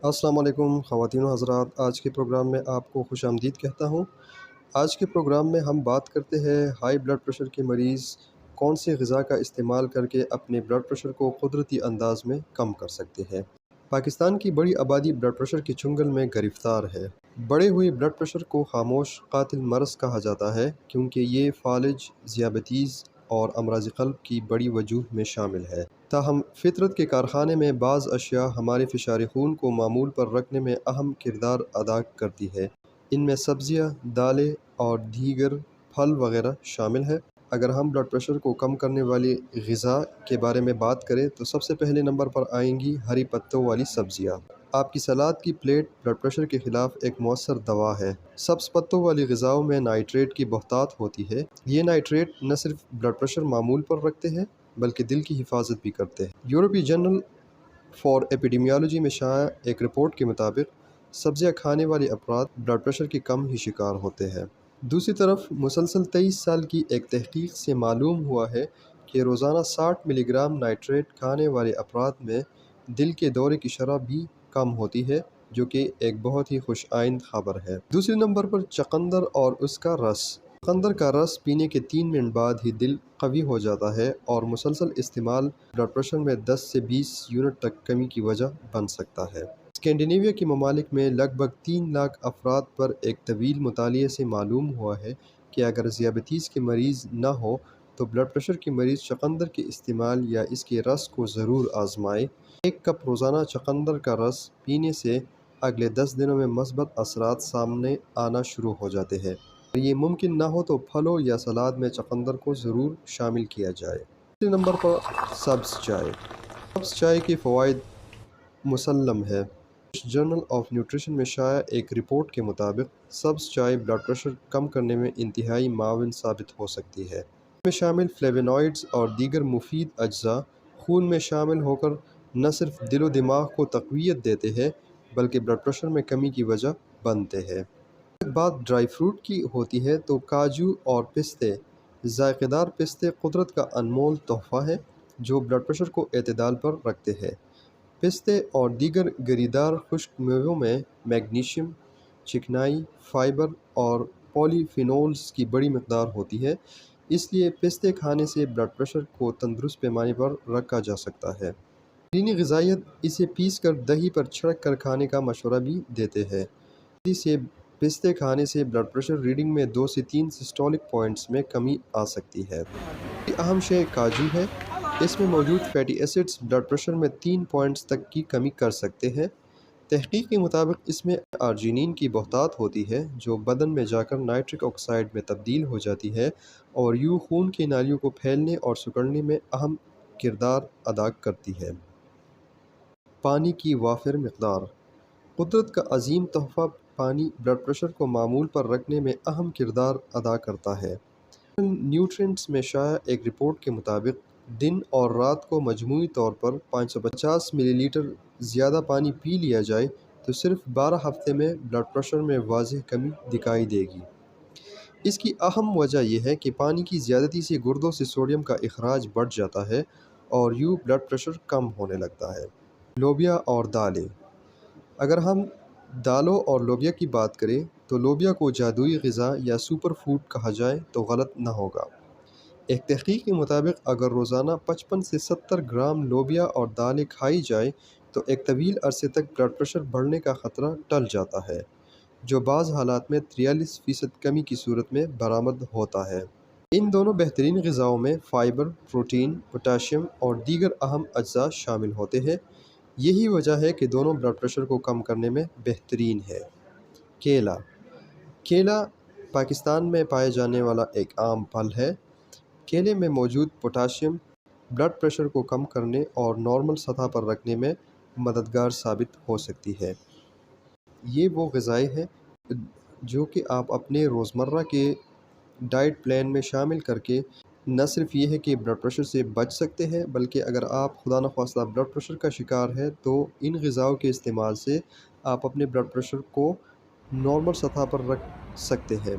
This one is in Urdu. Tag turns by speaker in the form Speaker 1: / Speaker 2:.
Speaker 1: السلام علیکم خواتین و حضرات، آج کے پروگرام میں آپ کو خوش آمدید کہتا ہوں۔ آج کے پروگرام میں ہم بات کرتے ہیں ہائی بلڈ پریشر کے مریض کون سی غذا کا استعمال کر کے اپنے بلڈ پریشر کو قدرتی انداز میں کم کر سکتے ہیں۔ پاکستان کی بڑی آبادی بلڈ پریشر کے چنگل میں گرفتار ہے۔ بڑھے ہوئے بلڈ پریشر کو خاموش قاتل مرض کہا جاتا ہے کیونکہ یہ فالج، ذیابیطیز اور امراض قلب کی بڑی وجوہ میں شامل ہے۔ تاہم فطرت کے کارخانے میں بعض اشیاء ہمارے فشار خون کو معمول پر رکھنے میں اہم کردار ادا کرتی ہے۔ ان میں سبزیاں، دالیں اور دیگر پھل وغیرہ شامل ہیں۔ اگر ہم بلڈ پریشر کو کم کرنے والی غذا کے بارے میں بات کریں تو سب سے پہلے نمبر پر آئیں گی ہری پتوں والی سبزیاں۔ آپ کی سلاد کی پلیٹ بلڈ پریشر کے خلاف ایک مؤثر دوا ہے۔ سبز پتوں والی غذاؤں میں نائٹریٹ کی بہتات ہوتی ہے۔ یہ نائٹریٹ نہ صرف بلڈ پریشر معمول پر رکھتے ہیں بلکہ دل کی حفاظت بھی کرتے ہیں۔ یورپی جرنل فار ایپیڈیمیالوجی میں شائع ایک رپورٹ کے مطابق سبزیاں کھانے والے افراد بلڈ پریشر کے کم ہی شکار ہوتے ہیں۔ دوسری طرف مسلسل 23 سال کی ایک تحقیق سے معلوم ہوا ہے کہ روزانہ 60 ملی گرام نائٹریٹ کھانے والے افراد میں دل کے دورے کی شرح بھی کم ہوتی ہے، جو کہ ایک بہت ہی خوش آئند خبر ہے۔ دوسرے نمبر پر چقندر اور اس کا رس۔ چقندر کا رس پینے کے 3 منٹ بعد ہی دل قوی ہو جاتا ہے اور مسلسل استعمال بلڈ پریشر میں 10 سے 20 یونٹ تک کمی کی وجہ بن سکتا ہے۔ اسکینڈینیویا کے ممالک میں لگ بھگ 3 لاکھ افراد پر ایک طویل مطالعے سے معلوم ہوا ہے کہ اگر ذیابیطیز کے مریض نہ ہو تو بلڈ پریشر کے مریض چقندر کے استعمال یا اس کے رس کو ضرور آزمائیں۔ 1 کپ روزانہ چقندر کا رس پینے سے اگلے 10 دنوں میں مثبت اثرات سامنے آنا شروع ہو جاتے ہیں۔ اگر یہ ممکن نہ ہو تو پھلوں یا سلاد میں چقندر کو ضرور شامل کیا جائے۔ تیسرے نمبر پر سبز چائے۔ سبز چائے کے فوائد مسلم ہے۔ جرنل آف نیوٹریشن میں شائع ایک رپورٹ کے مطابق سبز چائے بلڈ پریشر کم کرنے میں انتہائی معاون ثابت ہو سکتی ہے۔ اس میں شامل فلیوونوائڈز اور دیگر مفید اجزاء خون میں شامل ہو کر نہ صرف دل و دماغ کو تقویت دیتے ہیں بلکہ بلڈ پریشر میں کمی کی وجہ بنتے ہیں۔ بات ڈرائی فروٹ کی ہوتی ہے تو کاجو اور پستے، ذائقہ دار پستے قدرت کا انمول تحفہ ہے جو بلڈ پریشر کو اعتدال پر رکھتے ہیں۔ پستے اور دیگر گری دار خشک میووں میں میگنیشیم، چکنائی، فائبر اور پولی فینولز کی بڑی مقدار ہوتی ہے، اس لیے پستے کھانے سے بلڈ پریشر کو تندرست پیمانے پر رکھا جا سکتا ہے۔ شیرینی غذائیت اسے پیس کر دہی پر چھڑک کر کھانے کا مشورہ بھی دیتے ہیں۔ تیزی سے پستے کھانے سے بلڈ پریشر ریڈنگ میں 2 سے 3 سسٹولک پوائنٹس میں کمی آ سکتی ہے۔ یہ اہم شے کاجو ہے۔ اس میں موجود فیٹی ایسڈز بلڈ پریشر میں 3 پوائنٹس تک کی کمی کر سکتے ہیں۔ تحقیق کے مطابق اس میں آرجینین کی بہتات ہوتی ہے جو بدن میں جا کر نائٹرک آکسائڈ میں تبدیل ہو جاتی ہے اور یوں خون کی نالیوں کو پھیلنے اور سکڑنے میں اہم کردار ادا کرتی ہے۔ پانی کی وافر مقدار۔ قدرت کا عظیم تحفہ پانی بلڈ پریشر کو معمول پر رکھنے میں اہم کردار ادا کرتا ہے۔ نیوٹرینٹس میں شائع ایک رپورٹ کے مطابق دن اور رات کو مجموعی طور پر 550 ملی لیٹر زیادہ پانی پی لیا جائے تو صرف 12 ہفتے میں بلڈ پریشر میں واضح کمی دکھائی دے گی۔ اس کی اہم وجہ یہ ہے کہ پانی کی زیادتی سے گردوں سے سوڈیم کا اخراج بڑھ جاتا ہے اور یوں بلڈ پریشر کم ہونے لگتا ہے۔ لوبیا اور دالیں۔ اگر ہم دالوں اور لوبیا کی بات کریں تو لوبیا کو جادوئی غذا یا سپر فوڈ کہا جائے تو غلط نہ ہوگا۔ ایک تحقیق کے مطابق اگر روزانہ 55 سے 70 گرام لوبیا اور دالیں کھائی جائے تو ایک طویل عرصے تک بلڈ پریشر بڑھنے کا خطرہ ٹل جاتا ہے، جو بعض حالات میں 43% کمی کی صورت میں برآمد ہوتا ہے۔ ان دونوں بہترین غذاؤں میں فائبر، پروٹین، پوٹاشیم اور دیگر اہم اجزاء شامل ہوتے ہیں۔ یہی وجہ ہے کہ دونوں بلڈ پریشر کو کم کرنے میں بہترین ہے۔ کیلا۔ کیلا پاکستان میں پائے جانے والا ایک عام پھل ہے۔ کیلے میں موجود پوٹاشیم بلڈ پریشر کو کم کرنے اور نارمل سطح پر رکھنے میں مددگار ثابت ہو سکتی ہے۔ یہ وہ غذائیں ہیں جو کہ آپ اپنے روزمرہ کے ڈائٹ پلان میں شامل کر کے نہ صرف یہ ہے کہ بلڈ پریشر سے بچ سکتے ہیں بلکہ اگر آپ خدا نخواستہ بلڈ پریشر کا شکار ہے تو ان غذاؤں کے استعمال سے آپ اپنے بلڈ پریشر کو نارمل سطح پر رکھ سکتے ہیں۔